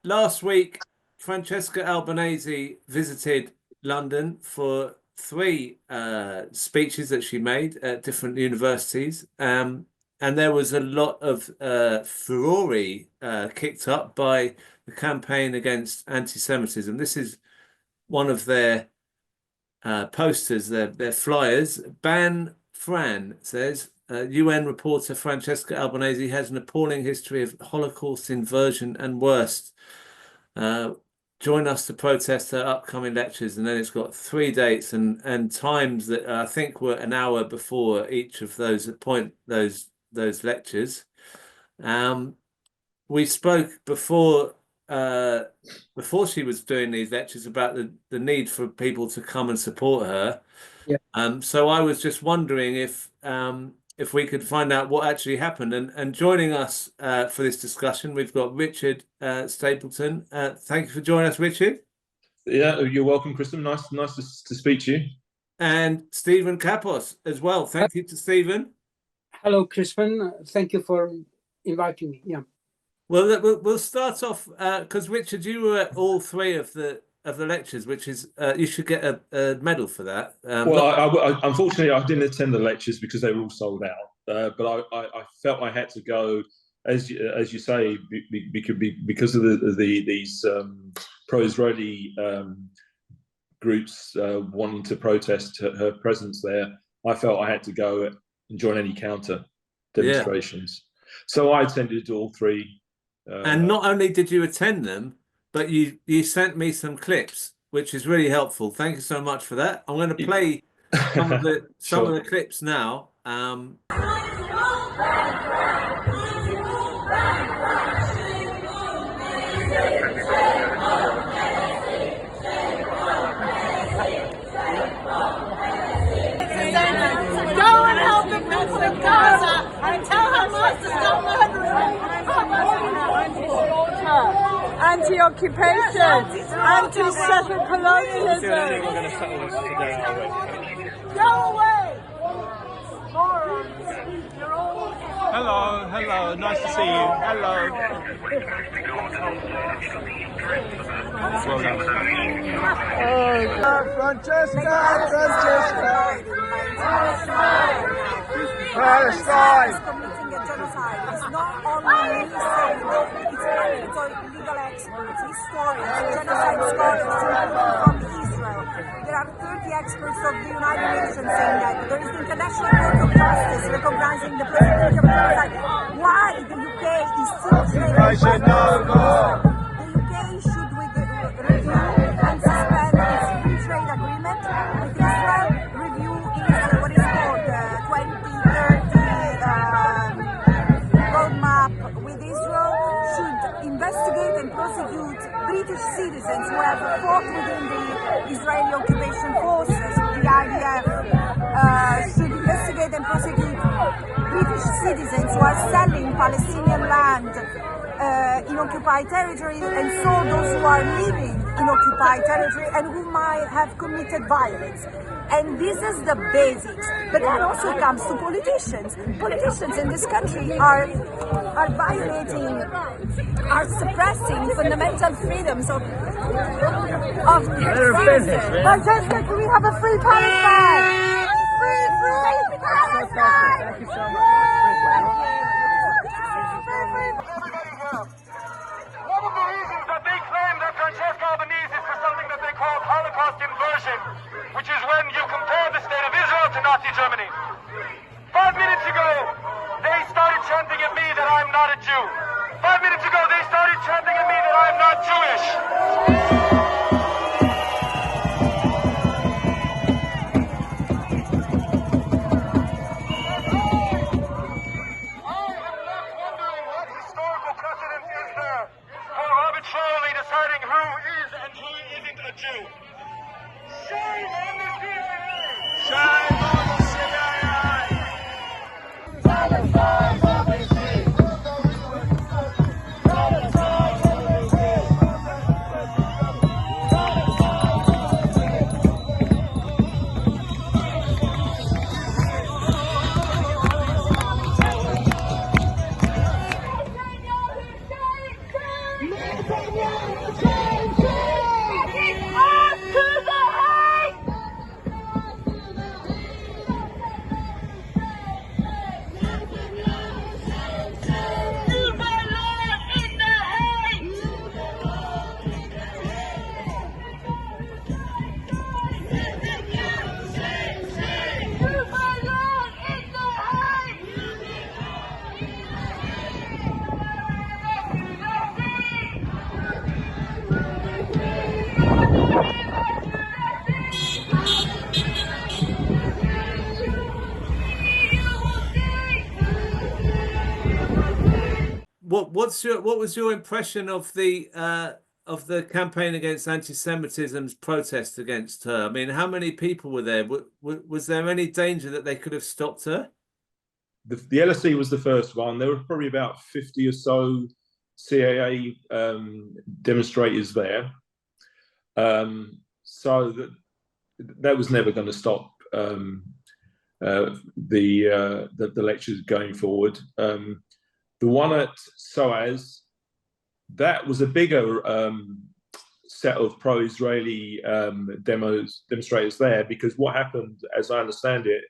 last week, Francesca Albanese visited London for three speeches that she made at different universities. And there was a lot of furore kicked up by the Campaign Against Antisemitism. This is one of their posters, their flyers. Ban Fran says, UN reporter Francesca Albanese has an appalling history of Holocaust inversion and worse. Join us to protest her upcoming lectures. And then it's got 3 dates and times that I think were an hour before each of those lectures. We spoke before she was doing these lectures about the need for people to come and support her. Yeah. So I was just wondering if we could find out what actually happened. And joining us for this discussion, we've got Richard Stapleton. Thank you for joining us, Richard. Yeah, you're welcome, Kristen. Nice to speak to you. And Stephen Kapos as well. Thank you to Stephen. Hello, Crispin. Thank you for inviting me. Yeah. Well, we'll start off because Richard, you were at all three of the lectures, which is you should get a medal for that. Well, unfortunately, I didn't attend the lectures because they were all sold out. But I felt I had to go, as you say, because of these pro-Israeli groups wanting to protest her presence there. I felt I had to go and join any counter demonstrations. Yeah. So I attended all three. And not only did you attend them, but you sent me some clips, which is really helpful. Thank you so much for that. I'm going to play some of the clips now. Go and help the people of Gaza and tell Hamas to stop murdering. Anti-occupation, anti-settler colonialism. Go away! Hello, nice to see you. Hello. Well done. Francesca! Palestine! Committing a genocide. It's not only me saying it, it's legal experts, historians, genocide scholars from Israel. There are 30 experts of the United Nations saying that. There is the International Court of Justice recognizing the possibility of genocide. Why the UK is still trading no more. The UK should review and suspend its free trade agreement with Israel, review what is called the 2030 roadmap with Israel, should investigate and prosecute British citizens who have fought within the Israeli occupation forces, the IDF, should investigate and prosecute British citizens who are selling Palestinian land in occupied territory, and so those who are living in occupied territory and who might have committed violence. And this is the basics. But then also comes to politicians. Politicians in this country are violating, are suppressing fundamental freedoms of citizens. Francesca, can we have a free Palestine? Free Palestine! Thank you so much. One of the reasons that they claim that Francesca Albanese is for something that they call Holocaust Inversion, which is when you compare the state of Israel to Nazi Germany. 5 minutes ago, they started chanting at me that I'm not a Jew. 5 minutes ago, they started chanting at me that I'm not Jewish. Deciding who is and who isn't a Jew. Shame on the CIA! Shame on the CIA! Palestine, what was your impression of the Campaign Against Antisemitism's protest against her? I mean, how many people were there? Was there any danger that they could have stopped her? The LSE was the first one. There were probably about 50 or so CAA demonstrators there. So that was never going to stop the lectures going forward. The one at SOAS, that was a bigger set of pro-Israeli demonstrators there, because what happened, as I understand it,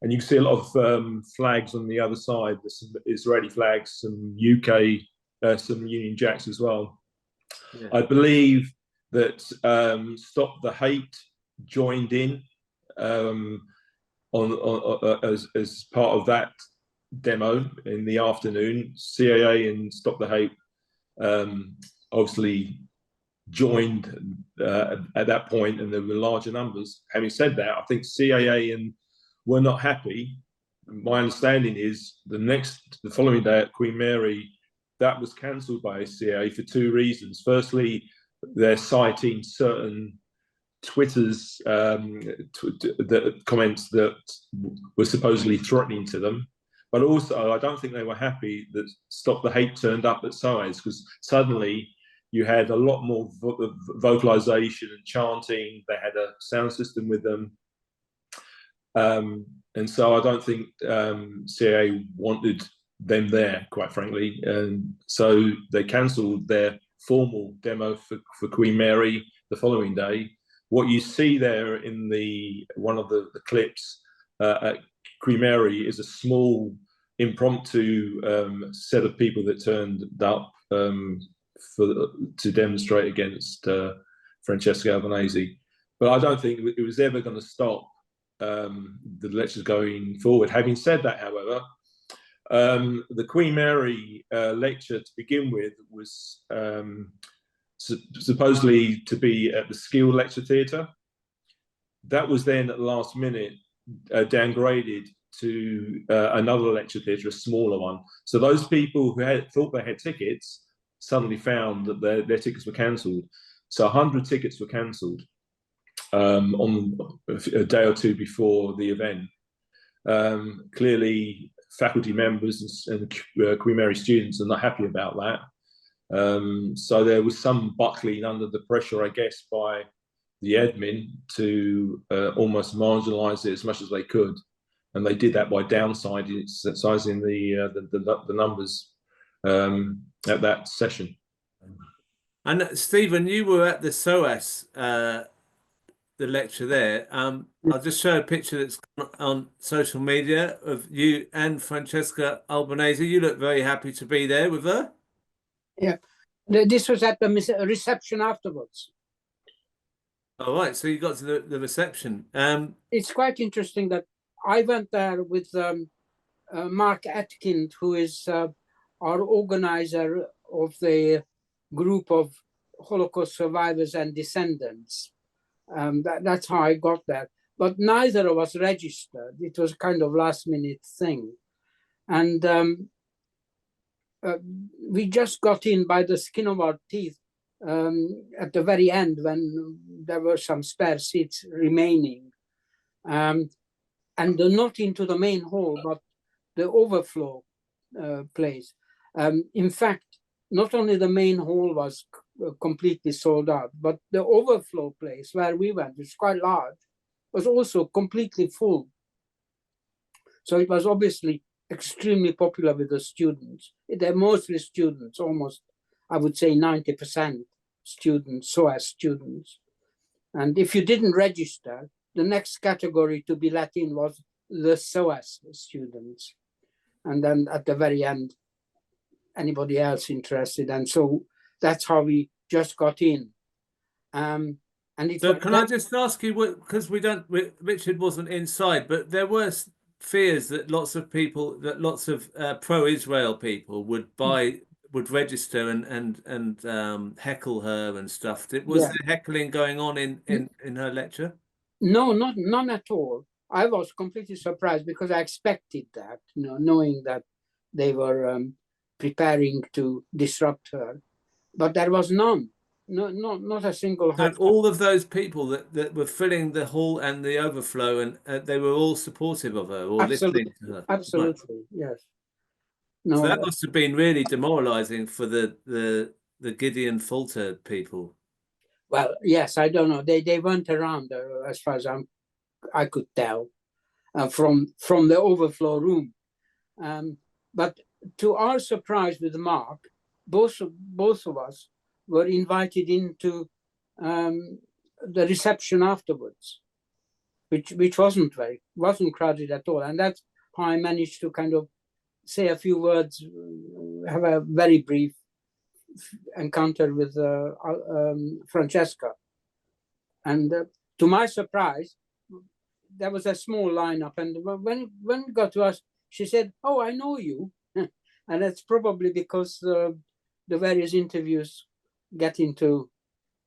and you can see a lot of flags on the other side. There's some Israeli flags, some UK, some Union Jacks as well. Yeah. I believe that Stop the Hate joined in as part of that demo in the afternoon. CAA and Stop the Hate obviously joined at that point, and there were larger numbers. Having said that, I think CAA and were not happy. My understanding is the following day at Queen Mary, that was cancelled by CAA for two reasons. Firstly, they're citing certain Twitter's comments that were supposedly threatening to them. But also, I don't think they were happy that Stop the Hate turned up at SOAS, because suddenly you had a lot more vocalization and chanting. They had a sound system with them. And so I don't think CAA wanted them there, quite frankly. And so they cancelled their formal demo for Queen Mary the following day. What you see there in one of the clips at Queen Mary is a small impromptu set of people that turned up to demonstrate against Francesca Albanese. But I don't think it was ever going to stop the lectures going forward. Having said that, however, the Queen Mary lecture to begin with was supposedly to be at the Skill Lecture Theatre. That was then at the last minute downgraded to another lecture theatre, a smaller one. So those people who thought they had tickets suddenly found that their tickets were cancelled. So 100 tickets were cancelled on a day or two before the event. Clearly, faculty members and Queen Mary students are not happy about that. So there was some buckling under the pressure, I guess, by the admin to almost marginalise it as much as they could. And they did that by downsizing the numbers at that session. And Stephen, you were at the SOAS, the lecture there. I'll just show a picture that's on social media of you and Francesca Albanese. You look very happy to be there with her. Yeah, this was at the reception afterwards. All right, so you got to the reception. It's quite interesting that I went there with Mark Atkin, who is our organizer of the group of Holocaust survivors and descendants. That's how I got there. But neither of us registered. It was kind of last-minute thing. And we just got in by the skin of our teeth at the very end when there were some spare seats remaining. And not into the main hall, but the overflow place. In fact, not only the main hall was completely sold out, but the overflow place where we went, which is quite large, was also completely full. So it was obviously extremely popular with the students. They're mostly students, almost, I would say 90% students, SOAS students. And if you didn't register, the next category to be let in was the SOAS students. And then at the very end, anybody else interested. And so that's how we just got in. And so can I just ask you, because Richard wasn't inside, but there were fears that lots of pro-Israel people would register and heckle her and stuff. Was there heckling going on in her lecture? No, none at all. I was completely surprised because I expected that, knowing that they were preparing to disrupt her, but there was none. No, not a single. And all of those people that were filling the hall and the overflow, and they were all supportive of her, or listening to her. Absolutely, right. Yes. No, so that must have been really demoralizing for the Gideon fter people. Well, yes, I don't know. They weren't around as far as I could tell from the overflow room. But to our surprise with Mark, both of us were invited into the reception afterwards, which wasn't crowded at all, and that's how I managed to kind of say a few words, have a very brief encounter with Francesca, and to my surprise, there was a small lineup, and when it got to us, she said, "Oh, I know you," and that's probably because the various interviews get into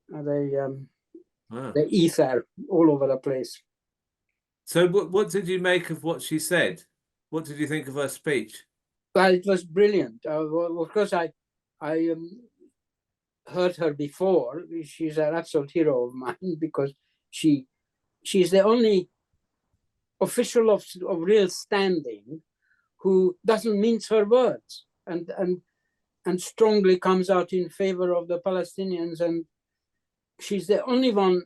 the ether all over the place. So what did you make of what she said? What did you think of her speech? Well, it was brilliant. Of course, I heard her before. She's an absolute hero of mine because she's the only official of real standing who doesn't mince her words and strongly comes out in favor of the Palestinians. And she's the only one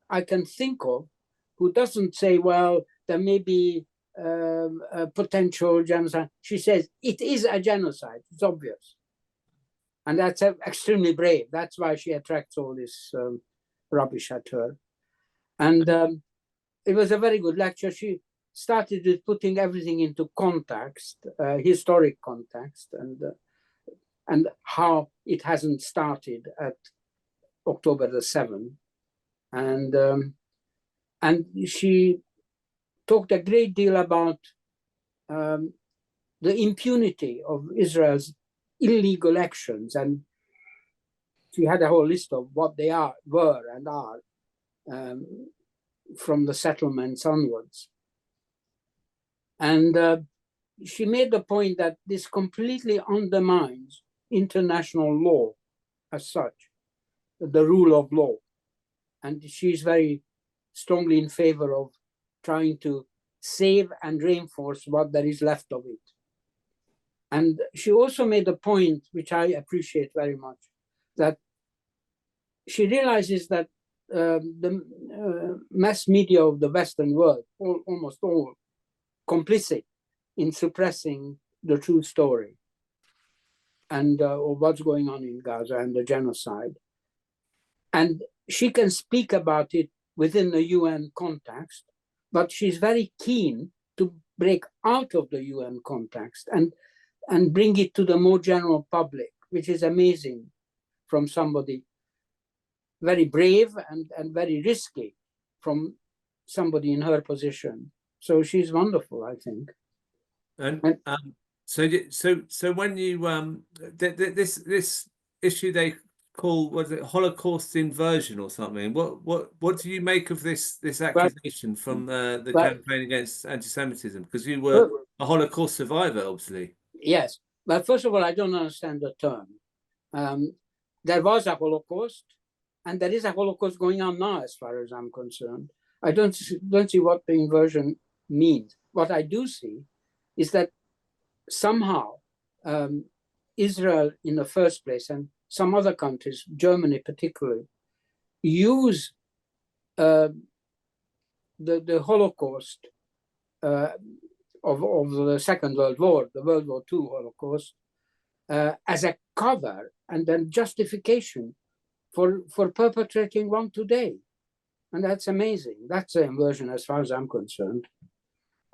I can think of who doesn't say, well, there may be a potential genocide. She says, it is a genocide, it's obvious. And that's extremely brave. That's why she attracts all this rubbish at her. And it was a very good lecture. She started with putting everything into context, historic context, and how it hasn't started at October the 7th. And she talked a great deal about the impunity of Israel's illegal actions, and she had a whole list of what they were and are from the settlements onwards. And she made the point that this completely undermines international law as such, the rule of law. And she's very strongly in favor of trying to save and reinforce what there is left of it. And she also made a point, which I appreciate very much, that she realizes that the mass media of the Western world, almost all, complicit in suppressing the true story and of what's going on in Gaza and the genocide. And she can speak about it within the UN context, but she's very keen to break out of the UN context and bring it to the more general public, which is amazing from somebody very brave and very risky from somebody in her position. So she's wonderful, I think. And so when you this issue they call, was it Holocaust Inversion or something? What do you make of this accusation from the Campaign Against Antisemitism? Because you were a Holocaust survivor, obviously. Yes, but first of all, I don't understand the term. There was a Holocaust, and there is a Holocaust going on now, as far as I'm concerned. I don't see what the inversion means. What I do see is that somehow Israel in the first place, and some other countries, Germany particularly, use the Holocaust of the Second World War, the World War II Holocaust, as a cover and then justification for perpetrating one today. And that's amazing. That's an inversion as far as I'm concerned.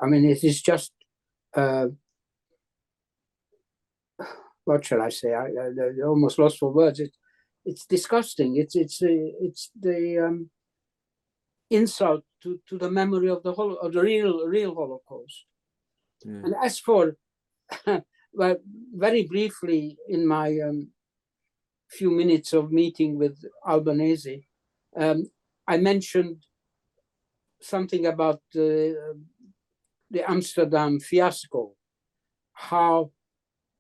I mean, it is just, what shall I say? I almost lost for words. It's disgusting. It's the insult to the memory of the real Holocaust. Yeah. And as for, well, very briefly in my few minutes of meeting with Albanese, I mentioned something about the Amsterdam Fiasco, how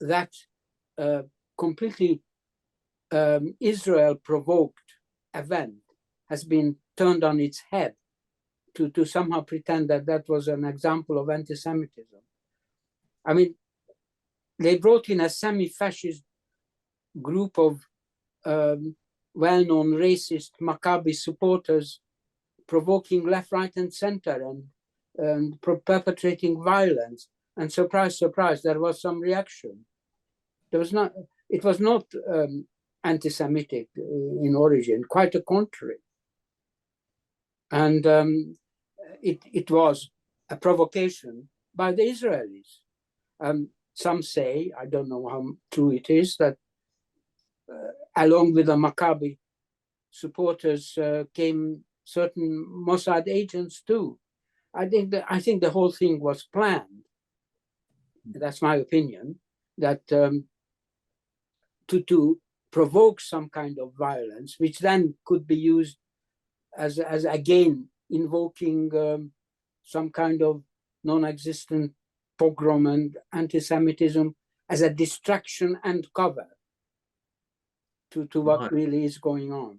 that completely Israel-provoked event has been turned on its head to somehow pretend that that was an example of anti-Semitism. I mean, they brought in a semi-fascist group of well-known racist Maccabi supporters provoking left, right, and center and perpetrating violence. And surprise, surprise, there was some reaction. It was not anti-Semitic in origin, quite the contrary. And it was a provocation by the Israelis. Some say, I don't know how true it is, that along with the Maccabi supporters came certain Mossad agents too. I think the whole thing was planned. That's my opinion, that to provoke some kind of violence, which then could be used as again invoking some kind of non-existent pogrom and anti-Semitism as a distraction and cover to what really is going on.